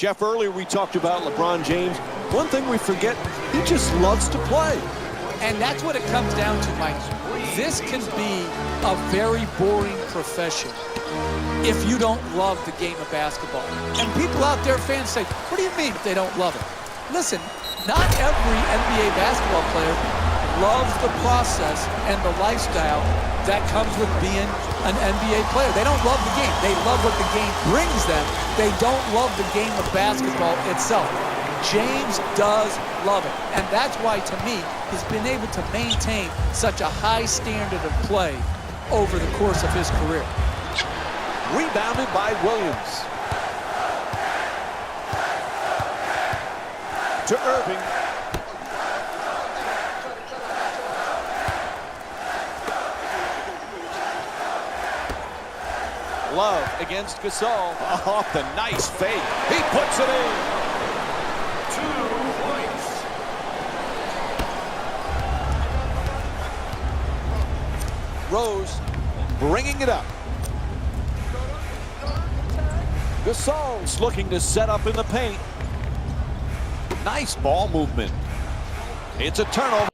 Jeff, earlier we talked about LeBron James. One thing we forget, he just loves to play. And that's what it comes down to, Mike. This can be a very boring profession if you don't love the game of basketball. And people out there, fans, say, what do you mean they don't love it? Listen, not every NBA basketball player loves the process and the lifestyle that comes with being an NBA player. They don't love the game. They love what the game brings them. They don't love the game of basketball itself. James does love it. And that's why, to me, he's been able to maintain such a high standard of play over the course of his career. Rebounded by Williams. To Irving. Love against Gasol. Off the nice fake. He puts it in. 2 points. Rose bringing it up. Gasol's looking to set up in the paint. Nice ball movement. It's a turnover.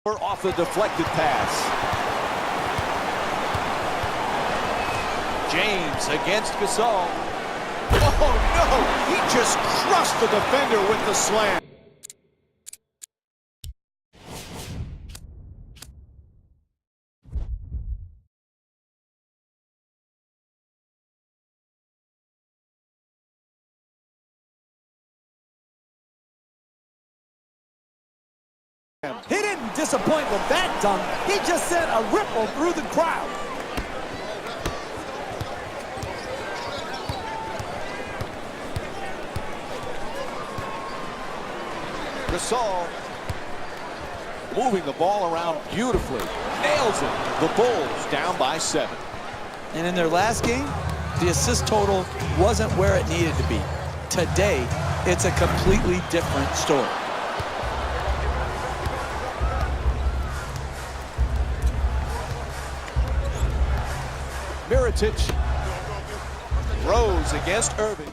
Off the deflected pass. James against Gasol. Oh no! He just crushed the defender with the slam. He didn't disappoint with that dunk. He just sent a ripple through the crowd. Gasol moving the ball around beautifully. Nails it. The Bulls down by 7. And in their last game, the assist total wasn't where it needed to be. Today, it's a completely different story. Mirotic. Rose against Irving.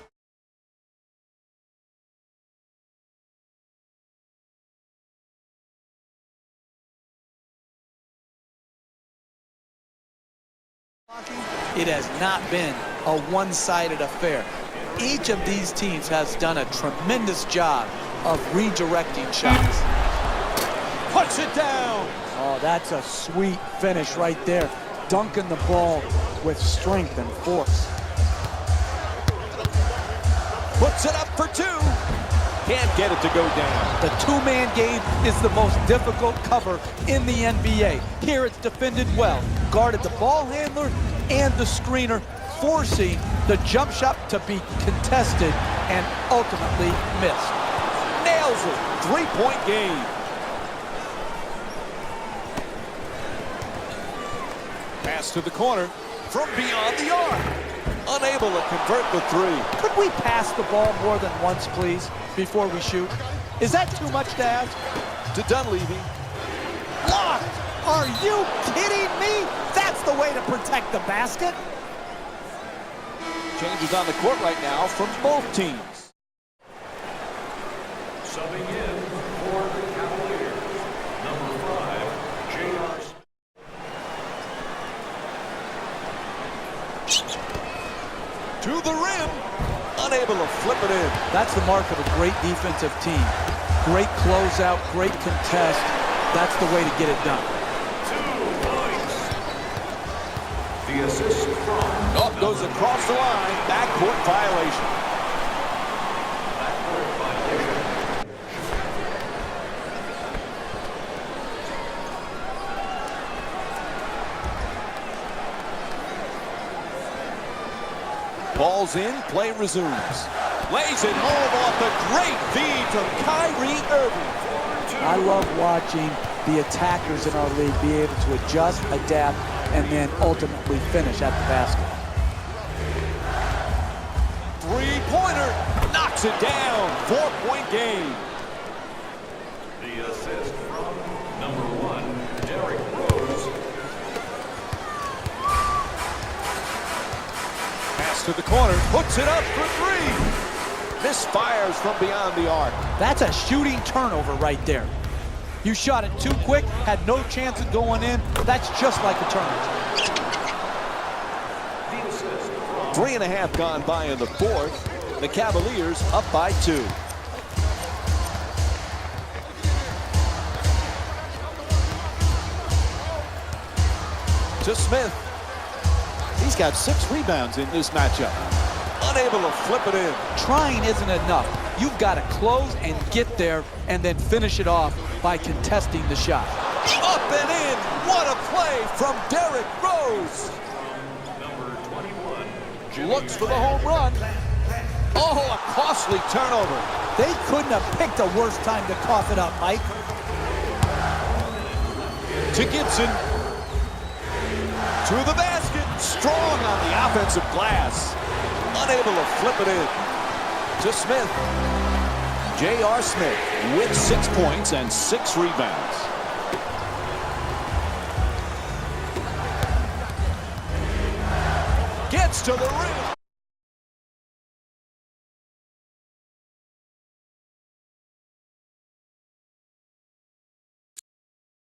It has not been a one-sided affair. Each of these teams has done a tremendous job of redirecting shots. Puts it down. Oh, that's a sweet finish right there. Dunking the ball with strength and force. Puts it up for 2. Can't get it to go down. The two-man game is the most difficult cover in the NBA. Here it's defended well. Guarded the ball handler and the screener, forcing the jump shot to be contested and ultimately missed. Nails it. 3-point game. Pass to the corner from beyond the arc. Unable to convert the 3. Could we pass the ball more than once, please, before we shoot? Is that too much to ask? To Dunleavy. Blocked! Are you kidding me? That's the way to protect the basket. Changes on the court right now from both teams. Subbing in for the Cavaliers, number 5, J.R. To the rim. Unable to flip it in. That's the mark of a great defensive team. Great closeout, great contest. That's the way to get it done. 2 points. The assist from... Up goes across the line. Backcourt violation. Backcourt violation. Ball's in, play resumes. Lays it home off the great feed from Kyrie Irving. I love watching the attackers in our league be able to adjust, adapt, and then ultimately finish at the basket. 3-pointer, knocks it down. 4-point game. to the corner, puts it up for three. Misfires from beyond the arc. That's a shooting turnover right there. You shot it too quick, had no chance of going in. That's just like a turnover. 3.5 gone by in the fourth. The Cavaliers up by 2. To Smith. He's got 6 rebounds in this matchup. Unable to flip it in. Trying isn't enough. You've got to close and get there and then finish it off by contesting the shot. Up and in. What a play from Derrick Rose. Number 21. Looks for the home run. Oh, a costly turnover. They couldn't have picked a worse time to cough it up, Mike. To Gibson. To the basket. Strong on the offensive glass. Unable to flip it in. To Smith. J.R. Smith with 6 points and 6 rebounds. Gets to the rim.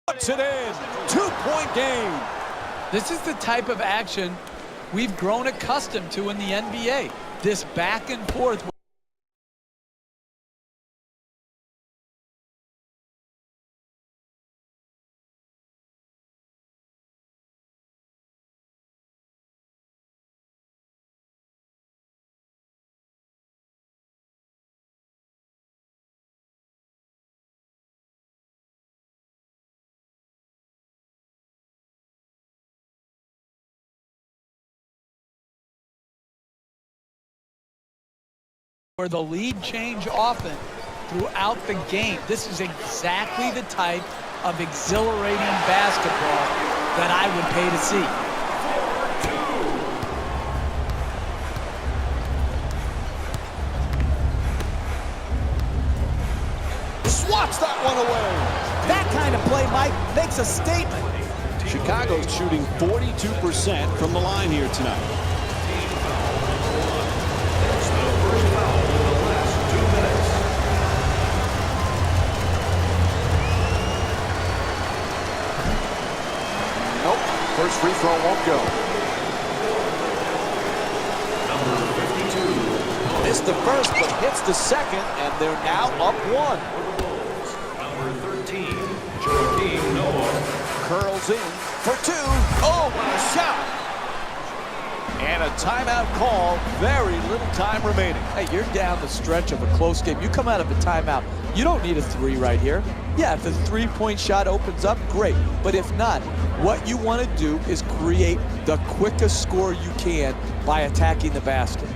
Puts it in. 2-point game. This is the type of action we've grown accustomed to in the NBA. This back and forth. Where the lead change often throughout the game. This is exactly the type of exhilarating basketball that I would pay to see. Swats that one away. That kind of play, Mike, makes a statement. Chicago's shooting 42% from the line here tonight. First free throw won't go. Number 52. Missed the first, but hits the second, and they're now up 1. Number 13. Joakim Noah. Curls in for 2. Oh, what a shot! And a timeout call. Very little time remaining. Hey, you're down the stretch of a close game. You come out of a timeout. You don't need a 3 right here. Yeah, if the 3-point shot opens up, great. But if not, what you want to do is create the quickest score you can by attacking the basket.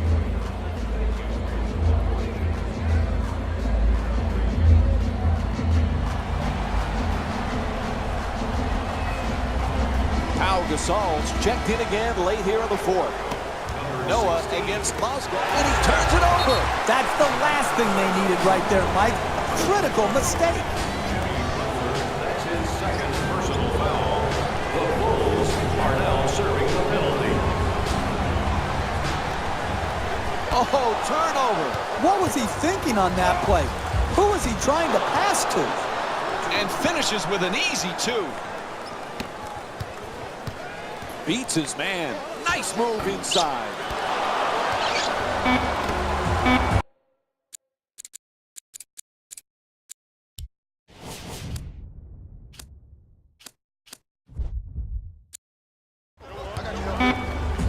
Pau Gasol's checked in again late here in the fourth. Noah against Mozgov, and he turns it over. That's the last thing they needed right there, Mike. Critical mistake. That's his second personal foul. The Bulls are now serving the penalty. Oh, turnover. What was he thinking on that play? Who was he trying to pass to? And finishes with an easy 2. Beats his man. Nice move inside.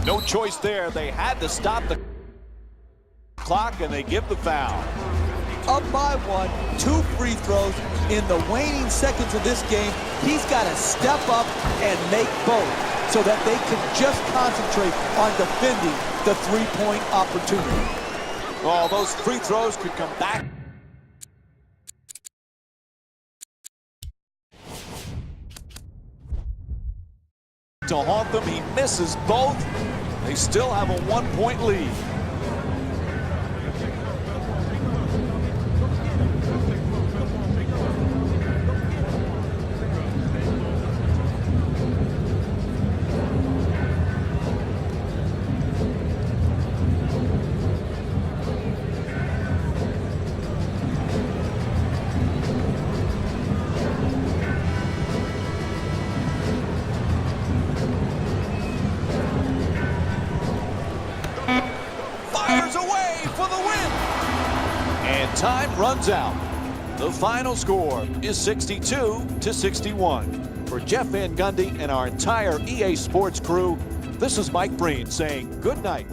No choice there. They had to stop the clock, and they give the foul. Up by 1, 2 free throws. In the waning seconds of this game, he's got to step up and make both so that they can just concentrate on defending the 3-point opportunity. Oh, those free throws could come back. To haunt them, he misses both. They still have a 1-point lead. time runs out. The final score is 62-61. For Jeff Van Gundy and our entire EA Sports crew, this is Mike Breen saying good night